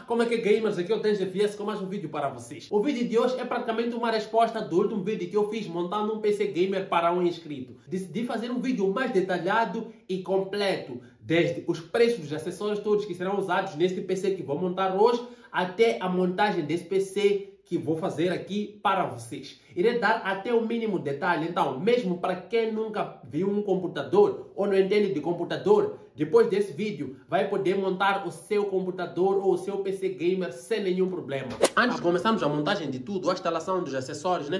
Como é que é, gamers? Aqui eu tenho GFS com mais um vídeo para vocês. O vídeo de hoje é praticamente uma resposta do último vídeo que eu fiz montando um PC gamer para um inscrito. Decidi fazer um vídeo mais detalhado e completo, desde os preços dos acessórios todos que serão usados neste PC que vou montar hoje, até a montagem desse PC que vou fazer aqui para vocês. Irei dar até o mínimo detalhe, então, mesmo para quem nunca viu um computador ou não entende de computador, depois desse vídeo vai poder montar o seu computador ou o seu PC gamer sem nenhum problema. Antes de começarmos a montagem de tudo, a instalação dos acessórios,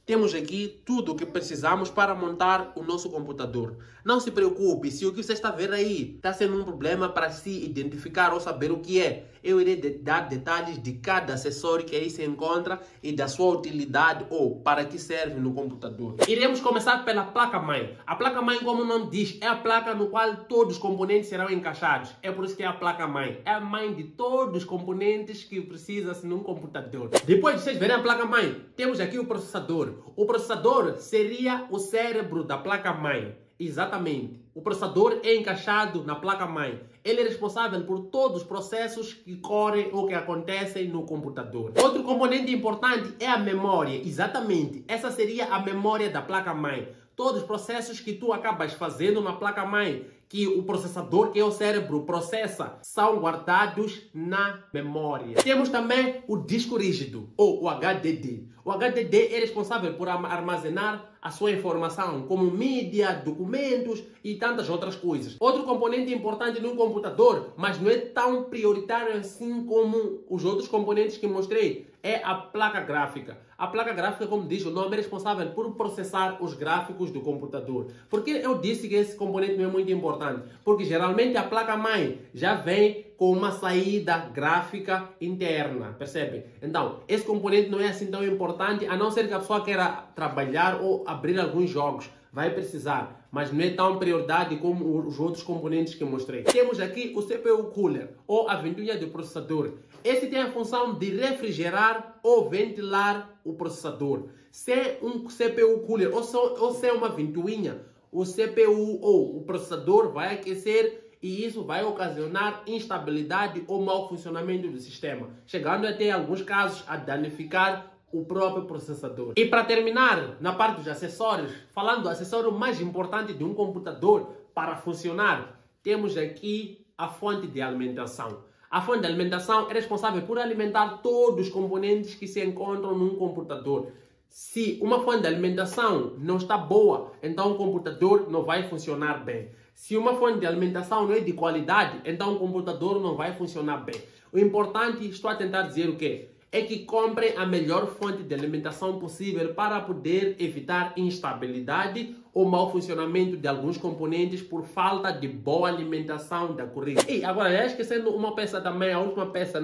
temos aqui tudo o que precisamos para montar o nosso computador. Não se preocupe, se o que você está vendo aí está sendo um problema para se identificar ou saber o que é, eu irei dar detalhes de cada acessório que aí se encontra e da sua utilidade ou para que serve no computador. Iremos começar pela placa-mãe. A placa-mãe, como o nome diz, é a placa no qual todos os componentes serão encaixados. É por isso que é a placa-mãe. É a mãe de todos os componentes que precisa-se num computador. Depois de vocês verem a placa-mãe, temos aqui o processador. O processador seria o cérebro da placa-mãe. Exatamente. O processador é encaixado na placa-mãe. Ele é responsável por todos os processos que correm ou que acontecem no computador. Outro componente importante é a memória. Exatamente. Essa seria a memória da placa-mãe. Todos os processos que tu acabas fazendo na placa-mãe, que o processador, que é o cérebro, processa, são guardados na memória. Temos também o disco rígido, ou o HDD. O HDD é responsável por armazenar a sua informação, como mídia, documentos e tantas outras coisas. Outro componente importante no computador, mas não é tão prioritário assim como os outros componentes que mostrei, é a placa gráfica. A placa gráfica, como diz o nome, é responsável por processar os gráficos do computador. Por que eu disse que esse componente não é muito importante? Porque geralmente a placa-mãe já vem com uma saída gráfica interna, percebe? Então, esse componente não é assim tão importante, a não ser que a pessoa queira trabalhar ou abrir alguns jogos. Vai precisar, mas não é tão prioridade como os outros componentes que mostrei. Temos aqui o CPU Cooler, ou a ventoinha do processador. Esse tem a função de refrigerar ou ventilar o processador. Sem um CPU Cooler ou sem uma ventoinha, o CPU ou o processador vai aquecer e isso vai ocasionar instabilidade ou mau funcionamento do sistema, chegando até em alguns casos a danificar o próprio processador. E para terminar, na parte dos acessórios, falando do acessório mais importante de um computador para funcionar, temos aqui a fonte de alimentação. A fonte de alimentação é responsável por alimentar todos os componentes que se encontram num computador. Se uma fonte de alimentação não está boa, então o computador não vai funcionar bem. Se uma fonte de alimentação não é de qualidade, então o computador não vai funcionar bem. O importante, estou a tentar dizer o quê? É que comprem a melhor fonte de alimentação possível para poder evitar instabilidade ou mau funcionamento de alguns componentes por falta de boa alimentação da corrida. E agora, já esquecendo uma peça também, a última peça,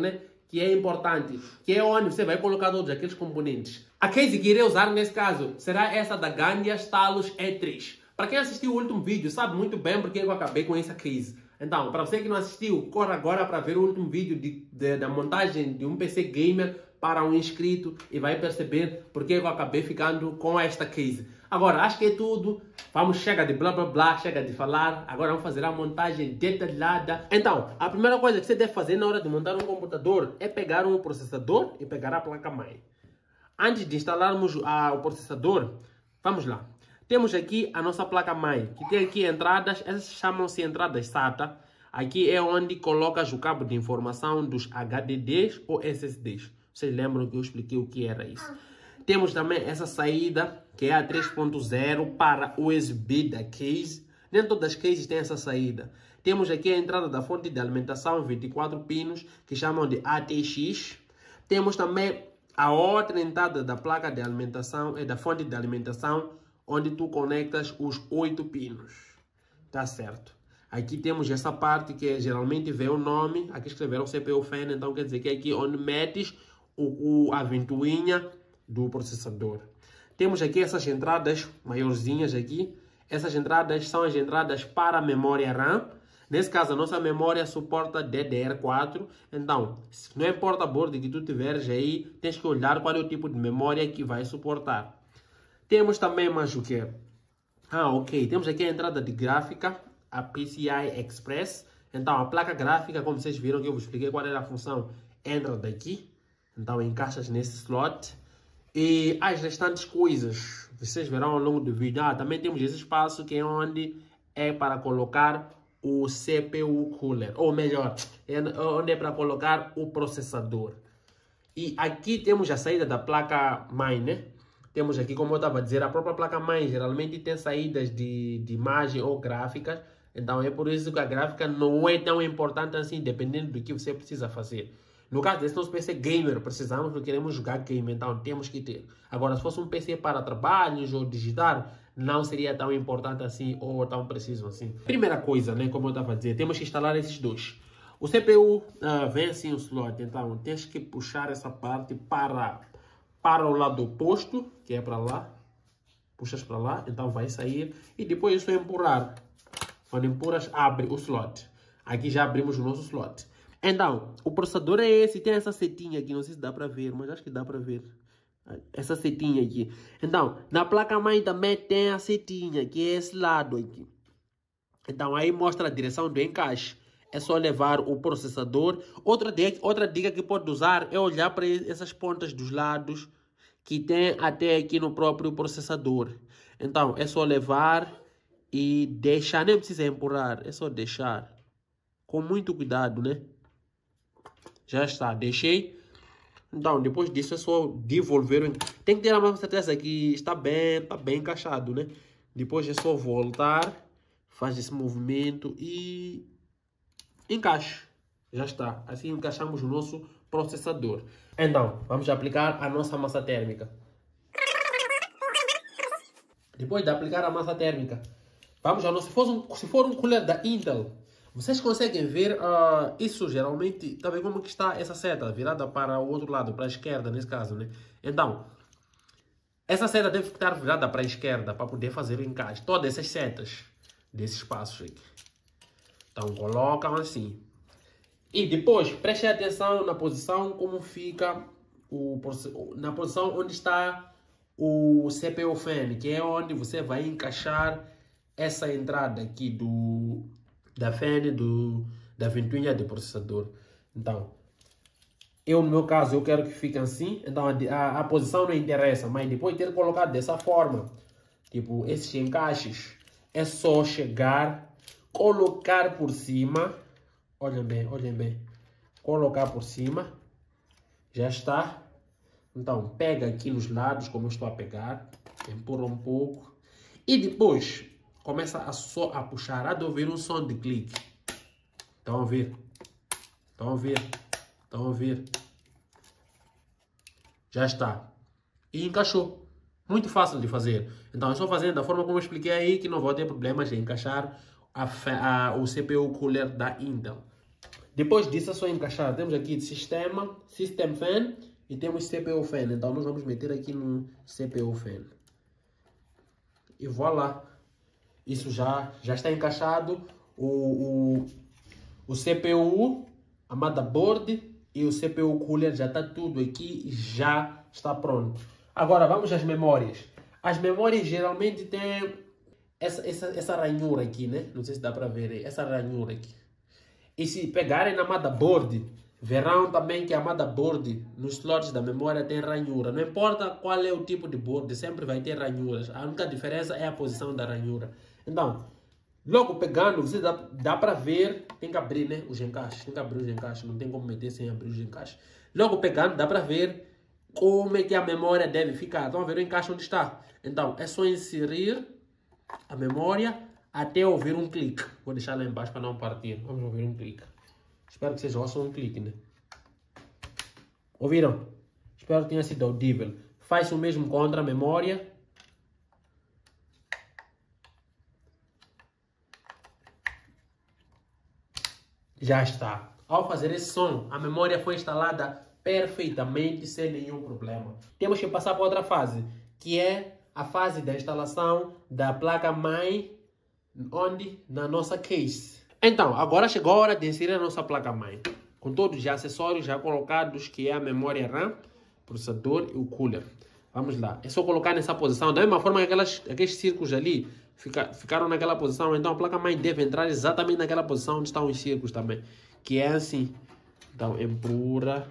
que é importante, que é onde você vai colocar todos aqueles componentes. A case que irei usar nesse caso será essa da Gandia Stalos E3. Para quem assistiu o último vídeo, sabe muito bem porque eu acabei com essa case. Então, para você que não assistiu, corra agora para ver o último vídeo da montagem de um PC gamer para um inscrito e vai perceber porque eu acabei ficando com esta case. Agora, acho que é tudo. Chega de blá blá blá, chega de falar. Agora vamos fazer a montagem detalhada. Então, a primeira coisa que você deve fazer na hora de montar um computador é pegar um processador e pegar a placa-mãe. Antes de instalarmos o processador, vamos lá. Temos aqui a nossa placa-mãe, que tem aqui entradas, essas chamam-se entradas SATA. Aqui é onde colocas o cabo de informação dos HDDs ou SSDs. Vocês lembram que eu expliquei o que era isso? Temos também essa saída, que é a 3.0 para USB da case. Nem todas as cases têm essa saída. Temos aqui a entrada da fonte de alimentação, 24 pinos, que chamam de ATX. Temos também a outra entrada da placa de alimentação, da fonte de alimentação, onde tu conectas os 8 pinos. Tá certo. Aqui temos essa parte que geralmente vê o nome. Aqui escreveram CPU Fan, então quer dizer que é aqui onde metes a ventoinha do processador. Temos aqui essas entradas maiorzinhas aqui. Essas entradas são as entradas para a memória RAM. Nesse caso, a nossa memória suporta DDR4. Então, não importa a board que tu tiveres aí, tens que olhar qual é o tipo de memória que vai suportar. Temos também mais o que? Ok. Temos aqui a entrada de gráfica, a PCI Express. Então, a placa gráfica, como vocês viram que eu vos expliquei qual era a função, entra daqui, então encaixas nesse slot. E as restantes coisas, vocês verão ao longo do vídeo. Também temos esse espaço que é onde é para colocar o CPU cooler, ou melhor, é onde é para colocar o processador. E aqui temos a saída da placa mãe, né? Temos aqui, como eu estava a dizer, a própria placa mãe geralmente tem saídas de imagem ou gráficas. Então é por isso que a gráfica não é tão importante assim, dependendo do que você precisa fazer. No caso desse nosso PC gamer, precisamos, porque queremos jogar game, então temos que ter. Agora, se fosse um PC para trabalhos ou digitar, não seria tão importante assim ou tão preciso assim. Primeira coisa, né, como eu estava a dizer, temos que instalar esses dois. O CPU vem assim o slot, então tens que puxar essa parte para o lado oposto, que é para lá. Puxas para lá, então vai sair e depois isso é empurrar. Quando empurras, abre o slot. Aqui já abrimos o nosso slot. Então, o processador é esse, tem essa setinha aqui, não sei se dá para ver, mas acho que dá para ver. Essa setinha aqui. Então, na placa-mãe também tem a setinha, que é esse lado aqui. Então, aí mostra a direção do encaixe. É só levar o processador. Outra dica que pode usar é olhar para essas pontas dos lados, que tem até aqui no próprio processador. Então, é só levar e deixar, nem precisa empurrar, é só deixar. Com muito cuidado, né? Já está, deixei. Então, depois disso é só devolver. Tem que ter a certeza que está bem encaixado, né? Depois é só voltar, faz esse movimento e encaixe. Já está. Assim encaixamos o nosso processador. Então, vamos aplicar a nossa massa térmica. Depois de aplicar a massa térmica, vamos ao nosso. Se for um cooler da Intel, vocês conseguem ver isso geralmente, tá vendo como que está essa seta virada para o outro lado, para a esquerda nesse caso, né? Então, essa seta deve estar virada para a esquerda para poder fazer o encaixe. Todas essas setas desses espaços aqui. Então, colocam assim. E depois, preste atenção na posição como fica na posição onde está o CPU fan, que é onde você vai encaixar essa entrada aqui da fan, da ventoinha do processador. Então, no meu caso, eu quero que fique assim. Então, a posição não interessa, mas depois de ter colocado dessa forma, tipo, esses encaixes, é só chegar, colocar por cima. Olhem bem. Colocar por cima. Já está. Então, pega aqui nos lados, como eu estou a pegar. Empurra um pouco. E depois, começa só a puxar. Há de ouvir um som de clique. Estão a ouvir? Estão a ouvir? Estão a ouvir? Já está. E encaixou. Muito fácil de fazer. Então, é só fazendo da forma como eu expliquei aí, que não vou ter problemas de encaixar o CPU cooler da Intel. Depois disso é só encaixar. Temos aqui sistema, System Fan e temos CPU Fan. Então nós vamos meter aqui no CPU Fan. E voilà. Isso já está encaixado. O CPU, a motherboard e o CPU cooler já está tudo aqui e já está pronto. Agora vamos às memórias. As memórias geralmente têm essa ranhura aqui, né? Não sei se dá para ver aí. Essa ranhura aqui. E se pegarem na motherboard, verão também que a motherboard nos slots da memória tem ranhura. Não importa qual é o tipo de board, sempre vai ter ranhuras. A única diferença é a posição da ranhura. Então, logo pegando, você dá para ver, tem que abrir, né, os encaixes. Tem que abrir os encaixes, não tem como meter sem abrir os encaixes. Logo pegando, dá para ver como é que a memória deve ficar. Estão a ver o encaixe onde está? Então, é só inserir a memória até ouvir um clique. Vou deixar lá embaixo para não partir. Vamos ouvir um clique. Espero que seja só um clique, né? Ouviram? Espero que tenha sido audível. Faz o mesmo contra a memória. Já está. Ao fazer esse som, a memória foi instalada perfeitamente, sem nenhum problema. Temos que passar para outra fase, que é a fase da instalação da placa-mãe, onde? Na nossa case. Então, agora chegou a hora de inserir a nossa placa-mãe, com todos os acessórios já colocados, que é a memória RAM, processador e o cooler. Vamos lá. É só colocar nessa posição. Da mesma forma que aqueles círculos ali ficaram naquela posição, então a placa-mãe deve entrar exatamente naquela posição onde estão os círculos também. Que é assim. Então empurra.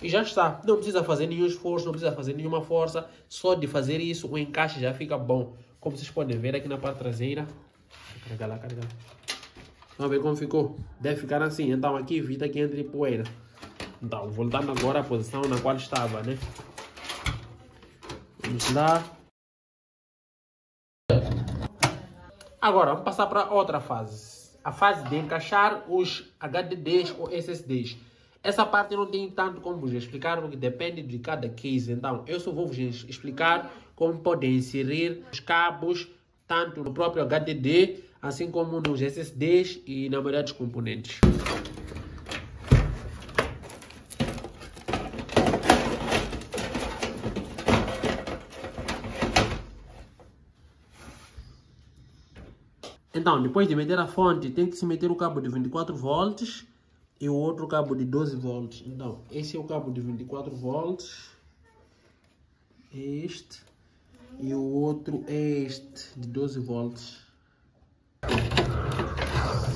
E já está. Não precisa fazer nenhum esforço, não precisa fazer nenhuma força. Só de fazer isso, o encaixe já fica bom. Como vocês podem ver aqui na parte traseira. Carrega lá, carrega lá. Vamos ver como ficou. Deve ficar assim. Então aqui evita que entre poeira. Então, voltando agora à posição na qual estava, né? Vamos lá. Agora, vamos passar para outra fase. A fase de encaixar os HDDs ou SSDs. Essa parte não tem tanto como vos explicar, porque depende de cada case. Então, eu só vou vos explicar como podem inserir os cabos, tanto no próprio HDD, assim como nos SSDs e na maioria dos componentes. Então, depois de meter a fonte, tem que se meter o cabo de 24 volts e o outro cabo de 12 volts. Então, esse é o cabo de 24 volts, este, e o outro é este, de 12 volts.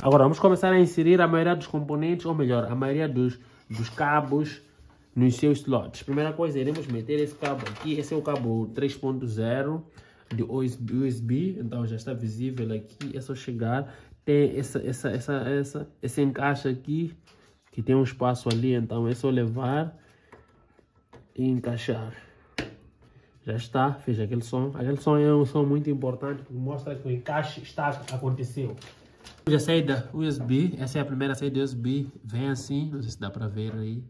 Agora, vamos começar a inserir a maioria dos componentes, ou melhor, a maioria dos cabos nos seus slots. Primeira coisa, iremos meter esse cabo aqui. Esse é o cabo 3.0 de USB, então já está visível aqui. É só chegar, tem esse encaixe aqui, que tem um espaço ali, então é só levar e encaixar. Já está, fez aquele som. Aquele som é um som muito importante, porque mostra que o encaixe aconteceu. A saída USB, essa é a primeira saída USB, vem assim, não sei se dá para ver aí.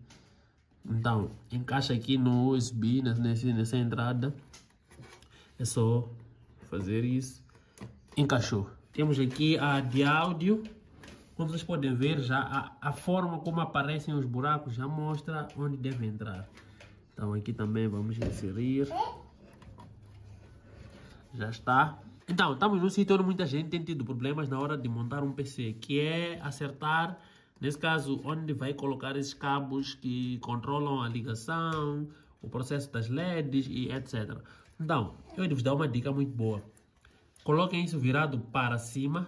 Então, encaixa aqui no USB, nessa entrada. É só fazer isso. Encaixou. Temos aqui a de áudio. Como vocês podem ver, já a forma como aparecem os buracos já mostra onde deve entrar. Então aqui também vamos inserir. Já está. Então, estamos num sítio onde muita gente tem tido problemas na hora de montar um PC, que é acertar, nesse caso, onde vai colocar esses cabos que controlam a ligação, o processo das LEDs e etc. Então, eu vou dar uma dica muito boa. Coloquem isso virado para cima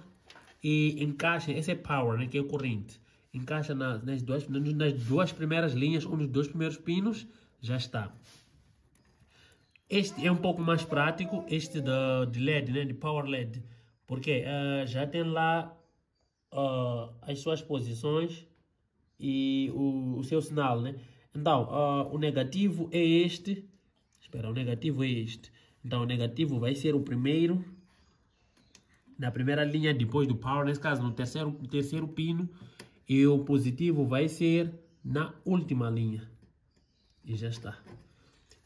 e encaixem, esse é power, né, que é corrente. Encaixa nas duas primeiras linhas, um dos dois primeiros pinos, já está. Este é um pouco mais prático, este de LED, né, de Power LED, porque já tem lá as suas posições e o seu sinal, né? Então, o negativo é este. Espera, o negativo é este. Então, o negativo vai ser o primeiro, na primeira linha depois do Power, nesse caso, no terceiro pino, e o positivo vai ser na última linha. E já está.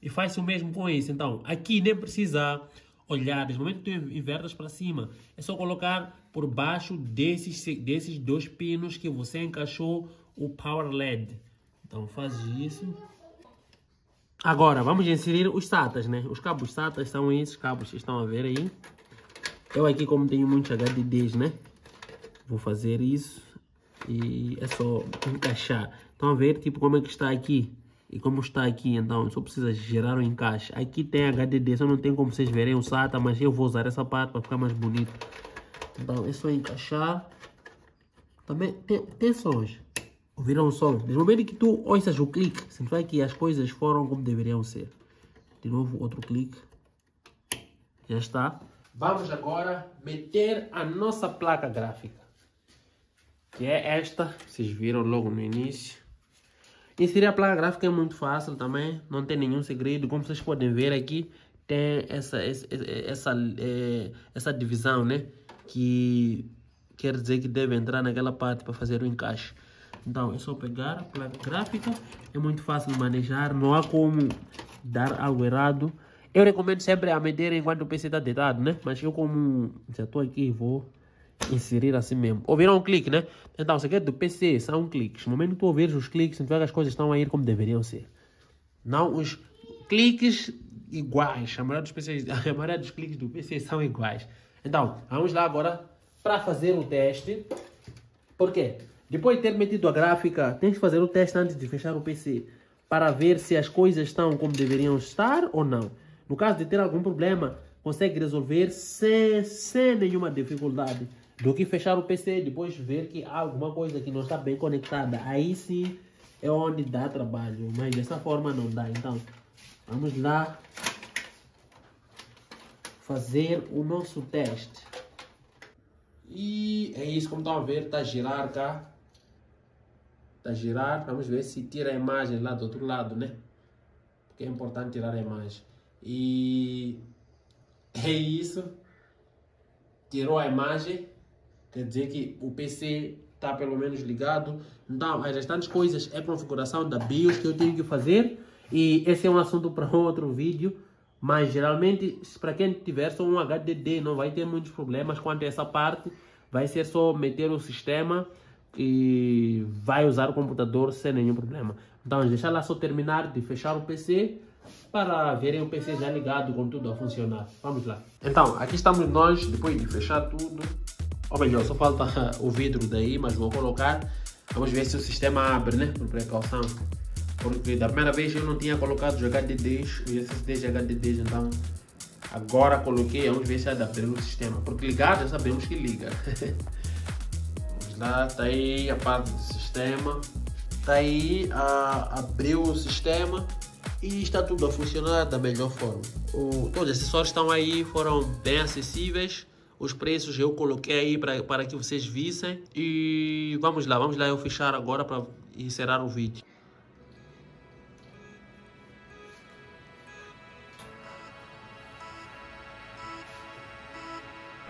E faz o mesmo com isso. Então, aqui nem precisa olhar. Desde o momento que tu invertas para cima, é só colocar por baixo desses dois pinos que você encaixou o Power LED. Então, faz isso. Agora, vamos inserir os SATAs, né? Os cabos SATAs são esses cabos que estão a ver aí. Eu aqui, como tenho muitos HDDs, né? Vou fazer isso. E é só encaixar. Estão a ver, tipo, como é que está aqui. E como está aqui, então, só precisa gerar o encaixe. Aqui tem HDD, só não tem como vocês verem o SATA, mas eu vou usar essa parte para ficar mais bonito. Então, é só encaixar. Também tem sons. Ouviram o som? Desde o momento que tu ouças o clique, significa que as coisas foram como deveriam ser. De novo, outro clique. Já está. Vamos agora meter a nossa placa gráfica. Que é esta, vocês viram logo no início. Inserir a placa gráfica é muito fácil também, não tem nenhum segredo. Como vocês podem ver aqui, tem essa divisão, né? Que quer dizer que deve entrar naquela parte para fazer o encaixe. Então é só pegar a placa gráfica, é muito fácil de manejar, não há como dar algo errado. Eu recomendo sempre a meter enquanto o PC está deitado, né? Mas eu, como já estou aqui, vou inserir assim mesmo. Ouviram um clique, né? Então, o segredo do PC são cliques. No momento que tu ouvires os cliques, significa que as coisas estão a ir como deveriam ser. Não os cliques iguais. A maioria dos cliques do PC são iguais. Então, vamos lá agora para fazer o teste. Por quê? Depois de ter metido a gráfica, tens que fazer o teste antes de fechar o PC. Para ver se as coisas estão como deveriam estar ou não. No caso de ter algum problema, consegue resolver sem nenhuma dificuldade. do que fechar o PC, depois ver que há alguma coisa que não está bem conectada. Aí sim é onde dá trabalho, mas dessa forma não dá. Então, vamos lá fazer o nosso teste. E é isso, como estão a ver, está a girar cá. Está a girar, vamos ver se tira a imagem lá do outro lado, né? Porque é importante tirar a imagem. E é isso. Tirou a imagem, quer dizer que o PC está pelo menos ligado. Então, as restantes coisas é configuração da BIOS que eu tenho que fazer. E esse é um assunto para outro vídeo. Mas geralmente, para quem tiver só um HDD, não vai ter muitos problemas quanto a essa parte. Vai ser só meter o sistema e vai usar o computador sem nenhum problema. Então, deixar lá só terminar de fechar o PC para verem o PC já ligado com tudo a funcionar. Vamos lá. Então, aqui estamos nós, depois de fechar tudo. Ou melhor, só falta o vidro daí, mas vou colocar. Vamos ver se o sistema abre, né? Por precaução. Porque da primeira vez eu não tinha colocado os HDDs, os SSDs de HDDs, então agora coloquei, vamos ver se vai abrir o sistema. Porque ligar já sabemos que liga. Vamos lá, tá aí a parte do sistema. Tá aí, abriu o sistema e está tudo a funcionar da melhor forma. Todos os acessórios estão aí, foram bem acessíveis. Os preços eu coloquei aí para que vocês vissem. E vamos lá eu fechar agora para encerrar o vídeo.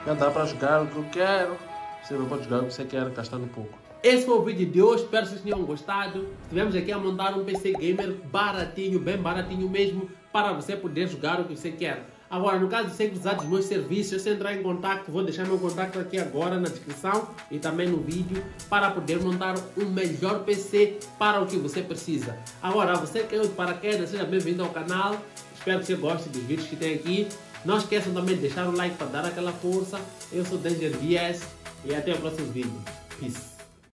Já dá para jogar o que eu quero. Você não pode jogar o que você quer, gastando pouco. Esse foi o vídeo de hoje, espero que vocês tenham gostado. Estivemos aqui a montar um PC gamer baratinho, bem baratinho mesmo, para você poder jogar o que você quer. Agora, no caso de você precisar dos meus serviços, se entrar em contato, vou deixar meu contato aqui agora na descrição e também no vídeo, para poder montar um melhor PC para o que você precisa. Agora, você que é de paraquedas, seja bem-vindo ao canal. Espero que você goste dos vídeos que tem aqui. Não esqueçam também de deixar o like para dar aquela força. Eu sou Danger BS e até o próximo vídeo. Peace.